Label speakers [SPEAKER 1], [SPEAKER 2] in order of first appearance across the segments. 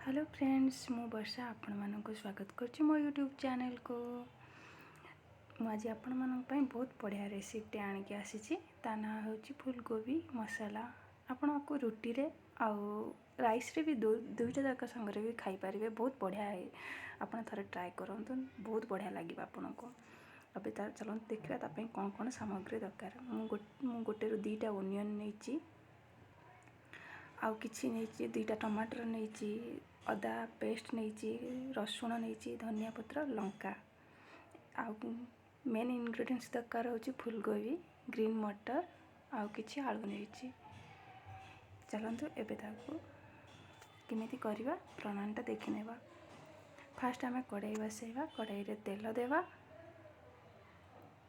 [SPEAKER 1] Hello friends मु वर्षा आपण मानक स्वागत करछि मो यूट्यूब चैनल को। आज आपण मानक पई बहुत बढ़िया रेसिपी आनिक आसीछि। ता ना होछि फूलगोभी मसाला। आपण को रोटी रे आउ राइस रे भी दुईटा जाक संगे भी खाई पारिबे। बहुत बढ़िया है, आपण थरे ट्राई करंतु, बहुत बढ़िया लागिबा आपण को। अबे तार चलन देखिबा ता पई कोन कोन सामग्री दरकार। मु गोटे रो दीटा ओनियन नेछि, आउ किछि नेछि, दुईटा टमाटर नेछि, अदा पेस्ट नेछि, रसुण नेछि, धनिया पत्र, लंका। आउ मेन इंग्रेडिएंट्स दरकार होछि फूलगोभी, ग्रीन मटर, आउ किछि आलू नेछि। चलंतु एबे ताको केमिति करिवा प्रणालीटा देखि नेबा। फास्ट आमे कढ़ाई बसैबा, कढ़ाई रे तेल देबा।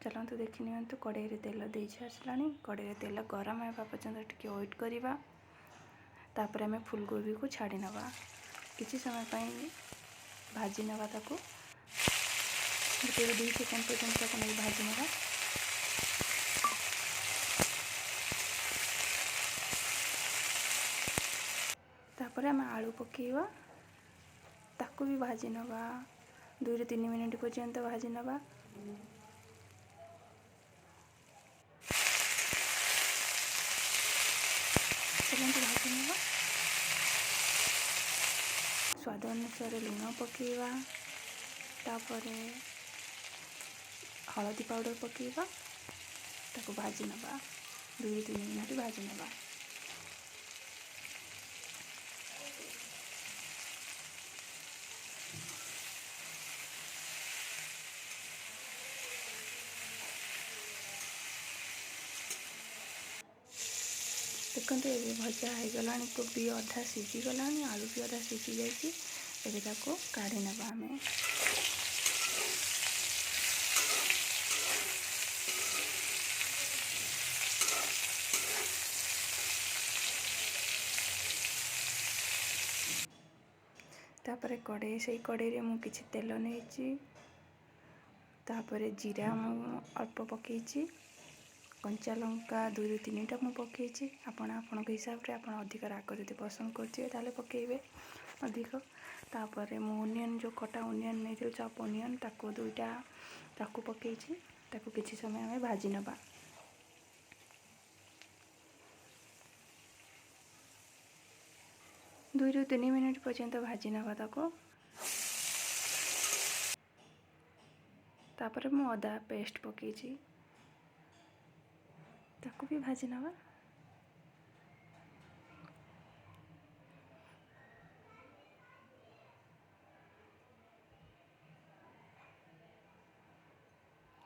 [SPEAKER 1] चलंतु देखि नियंतु कढ़ाई रे तेल देइ छासलानी। कढ़ाई रे तेल गरम हेबा पर्यंत टिके वेट करिबा। तापर आमे फूलगोभी को छाड़ी नवा, किसी समय पई भाजी नवा। ताको गोटे 2 सेकंड पर्यंत ताको नहीं भाजी नवा। तापर आमे आलू पकेइबा, ताको भी भाजी नवा। 2 से 3 मिनिट पर्यंत भाजी नवा। चलंतु भाजी नवा। स्वाद अनुसार लुण पकेइबा, तापरे हळदी पाउडर पकेइबा, ताको भाजी नवा। 2 से 3 मिनिट भाजी नवा। देखते ये भजा हो गला, कोबी अधा सीझी गला, आलू भी अधा सीझी जाइए। एबे ताको काढ़ी नबा आमे। तापरे कढ़ाई, से कढ़ाई रे मु किछि तेल नेछि। तापरे जीरा मु अल्प पकेछि, कंचा लंका 2 ରୁ 3टा मु पकेछि। आपण आपण के हिसाब रे आपण अधिक राग जदि पसंद करथिबे ताले पकेइबे अधिक। तापरे मु ओनियन जो कटा ओनियन नेछि, चॉप ओनियन, ताको 2टा ताको पकेछि। ताको किछि समय हमें भाजी नबा। 2 ରୁ 3 मिनिट पर्यंत भाजी नबा ताको। तापरे मु अदा पेस्ट पकेछि, ताको भी भाजी नबा।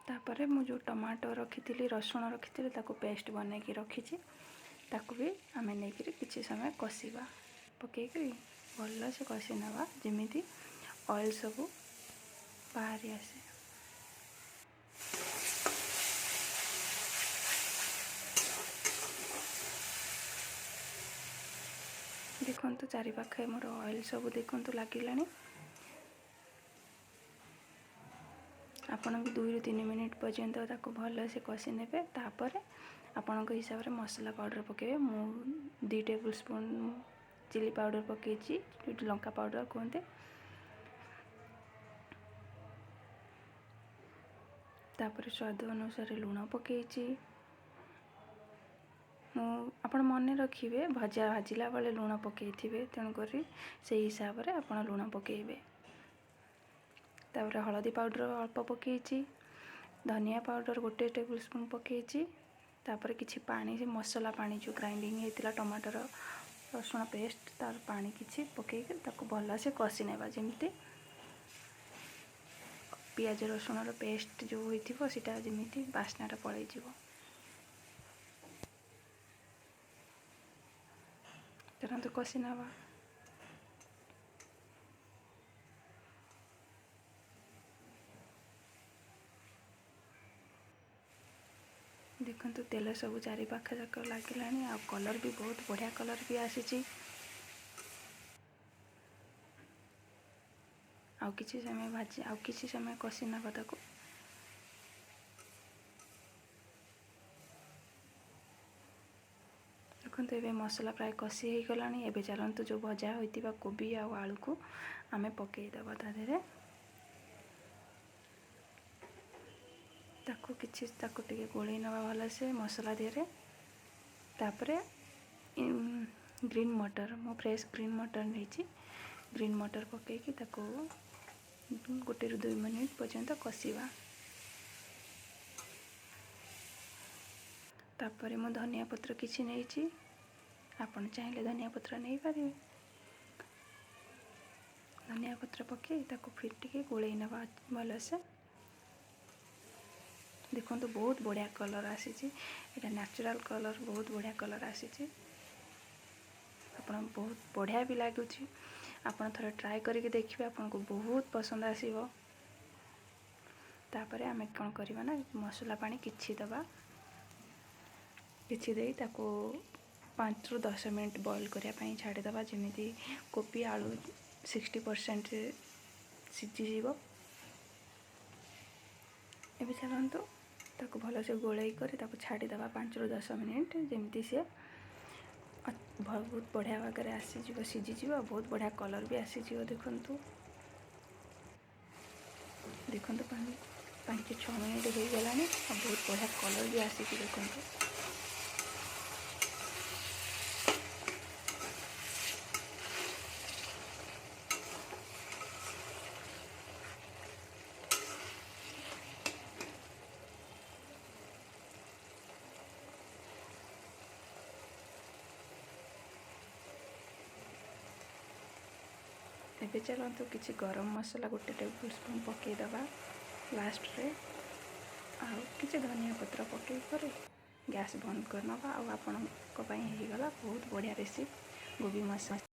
[SPEAKER 1] तापरे मु जो टमाटो रखिथिली, रसुण रखिथिली, ताको पेस्ट बनै कि रखिछि। ताको भी आमे नै कि किछि समय कसिबा। पकै कि भल्ला से कसी नबा, जेमिति ऑयल सब बाहरी आसे। देखंतु चारि पाखे मोर ऑयल सब देखंतु लागिलानी। आपण भी 2 ରୁ 3 मिनिट पर्यंत ताको भल से कसी नेबे। तापर आपण को हिसाब रे मसाला पाउडर पकेबे। मु 2 टेबल स्पून चिली पाउडर पकेछि, लंका पाउडर कहते। तापर स्वाद अनुसार लुण पकेछि। आपण मन रखिबे भाजिला बेले लुण पकेइथिबे, तेणु करी से हिसाब रे आपण लुण पकेइबे। तापर हळदी पाउडर अल्प पकेछि, धनिया पाउडर 1 टेबल स्पून पकेछि। तापर किछि पानी, से मसाला पानी जो ग्राइंडिंग हेतिला टमाटर रसुण पेस्ट, तार पानी किछि पकेइ के ताको भल्ला से कसी नेबा, जेमिति पियाज रसुण रो पेस्ट जो होइथिबो सेटा जेमिति बास्नाटा पळै जिवो। चलंतु कसी नबा। देखंतु तेल सब चारि पाखे जाक लागिलानी, आ कलर भी बहुत बढ़िया कलर भी आसीछि। आउ किछि समय भाजी, आउ किछि समय कसी नबा ताको। देखंतु ଦେଖନ୍ତୁ ଏବେ ମସଲା ପ୍ରାୟ କଷି ହେଇଗଲାଣି। ଏବେ ଚାଲନ୍ତୁ ଯେଉଁ ଭଜା ହୋଇଥିବା କୋବି ଆଉ ଆଳୁକୁ ଆମେ ପକାଇଦେବା ତା ଦେହରେ। ତାକୁ ଟିକେ ଗୋଳେଇ ନେବା ଭଲସେ ମସଲା ଦେହରେ। ତାପରେ ଗ୍ରୀନ୍ ମଟର, ମୁଁ ଫ୍ରେଶ୍ ଗ୍ରୀନ୍ ମଟର ନେଇଛି। ଗ୍ରୀନ୍ ମଟର ପକାଇକି ତାକୁ 1 ରୁ 2 ମିନିଟ୍ ପର୍ଯ୍ୟନ୍ତ କଷିବା। ତାପରେ ମୁଁ ଧନିଆ ପତ୍ର କିଛି ନେଇଛି, ଆପଣ ଚାହିଁଲେ ଧନିଆ ପତ୍ର ନେଇପାରିବେ। ଧନିଆ ପତ୍ର ପକାଇ ତାକୁ ଫିର ଟିକେ ଗୋଳେଇ ନେବା ଭଲସେ। ଦେଖନ୍ତୁ ବହୁତ ବଢ଼ିଆ କଲର୍ ଆସିଛି, ଏଇଟା ନ୍ୟାଚୁରାଲ୍ କଲର୍, ବହୁତ ବଢ଼ିଆ କଲର୍ ଆସିଛି। ଆପଣ ବହୁତ ବଢ଼ିଆ ବି ଲାଗୁଛି। ଆପଣ ଥରେ ଟ୍ରାଏ କରିକି ଦେଖିବେ, ଆପଣଙ୍କୁ ବହୁତ ପସନ୍ଦ ଆସିବ। ତାପରେ ଆମେ କ'ଣ କରିବା ନା ମସଲା ପାଣି କିଛି ଦେବା। କିଛି ଦେଇ ତାକୁ 5 ରୁ 10 ମିନିଟ୍ ବଏଲ୍ କରିବା ପାଇଁ ଛାଡ଼ିଦେବା, ଯେମିତି କୋବି ଆଳୁ 60% ସିଝିଯିବ। ଏବେ ଚାଲନ୍ତୁ ତାକୁ ଭଲସେ ଗୋଳେଇ କରି ତାକୁ ଛାଡ଼ିଦେବା 5 ରୁ 10 ମିନିଟ୍, ଯେମିତି ସିଏ ବହୁତ ବଢ଼ିଆ ଭାବରେ ଆସିଯିବ, ସିଝିଯିବ। ବହୁତ ବଢ଼ିଆ କଲର୍ ବି ଆସିଯିବ। ଦେଖନ୍ତୁ 5-6 ମିନିଟ୍ ହେଇଗଲାଣି ଆଉ ବହୁତ ବଢ଼ିଆ କଲର୍ ବି ଆସିଛି। ଦେଖନ୍ତୁ ଏବେ ଚାଲନ୍ତୁ କିଛି ଗରମ ମସଲା 1 ଟେବୁଲ୍ ସ୍ପୁନ୍ ପକାଇଦେବା ଲାଷ୍ଟରେ, ଆଉ କିଛି ଧନିଆ ପତ୍ର ପକାଇ କରି ଗ୍ୟାସ୍ ବନ୍ଦ କରିନେବା। ଆଉ ଆପଣଙ୍କ ପାଇଁ ହେଇଗଲା ବହୁତ ବଢ଼ିଆ ରେସିପି ଗୋବି ମସଲା।